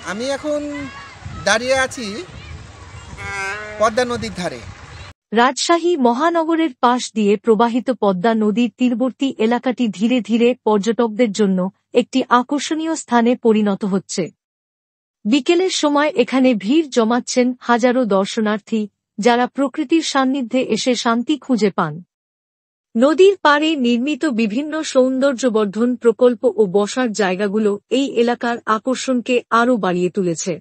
আমি এখন দাঁড়িয়ে আছি পদ্মা নদীর ধারে। রাজশাহী মহানগরের পাশ দিয়ে প্রবাহিত পদ্মা নদীর তীরবর্তী এলাকাটি ধীরে ধীরে পর্যটকদের জন্য একটি আকর্ষণীয় স্থানে পরিণত হচ্ছে। বিকেলের সময় এখানে ভিড় জমাচ্ছেন হাজারো দর্শনার্থী, যারা প্রকৃতির সান্নিধ্যে এসে শান্তি খুঁজে পান। নদীর পাড়ে নির্মিত বিভিন্ন সৌন্দর্যবর্ধন প্রকল্প ও বসার জায়গাগুলো এই এলাকার আকর্ষণকে আরও বাড়িয়ে তুলেছে।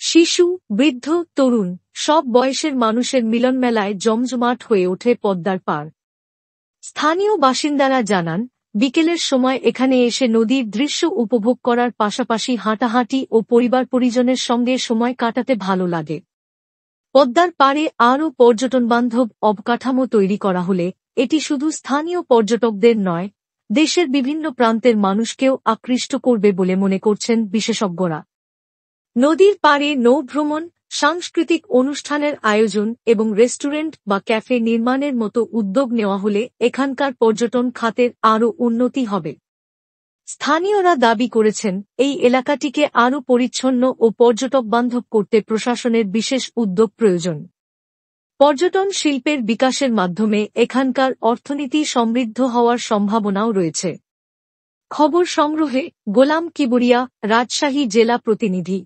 শিশু, বৃদ্ধ, তরুণ সব বয়সের মানুষের মিলনমেলায় জমজমাট হয়ে ওঠে পদ্মার পাড়। স্থানীয় বাসিন্দারা জানান, বিকেলের সময় এখানে এসে নদীর দৃশ্য উপভোগ করার পাশাপাশি হাঁটাহাঁটি ও পরিবার পরিজনের সঙ্গে সময় কাটাতে ভালো লাগে। পদ্মার পাড়ে আরও পর্যটনবান্ধব অবকাঠামো তৈরি করা হলে এটি শুধু স্থানীয় পর্যটকদের নয়, দেশের বিভিন্ন প্রান্তের মানুষকেও আকৃষ্ট করবে বলে মনে করছেন বিশেষজ্ঞরা। নদীর পাড়ে নৌভ্রমণ, সাংস্কৃতিক অনুষ্ঠানের আয়োজন এবং রেস্টুরেন্ট বা ক্যাফে নির্মাণের মতো উদ্যোগ নেওয়া হলে এখানকার পর্যটন খাতের আরও উন্নতি হবে। স্থানীয়রা দাবি করেছেন, এই এলাকাটিকে আরও পরিচ্ছন্ন ও পর্যটকবান্ধব করতে প্রশাসনের বিশেষ উদ্যোগ প্রয়োজন। পর্যটন শিল্পের বিকাশের মাধ্যমে এখানকার অর্থনীতি সমৃদ্ধ হওয়ার সম্ভাবনাও রয়েছে। খবর সংগ্রহে গোলাম কিবরিয়া, রাজশাহী জেলা প্রতিনিধি।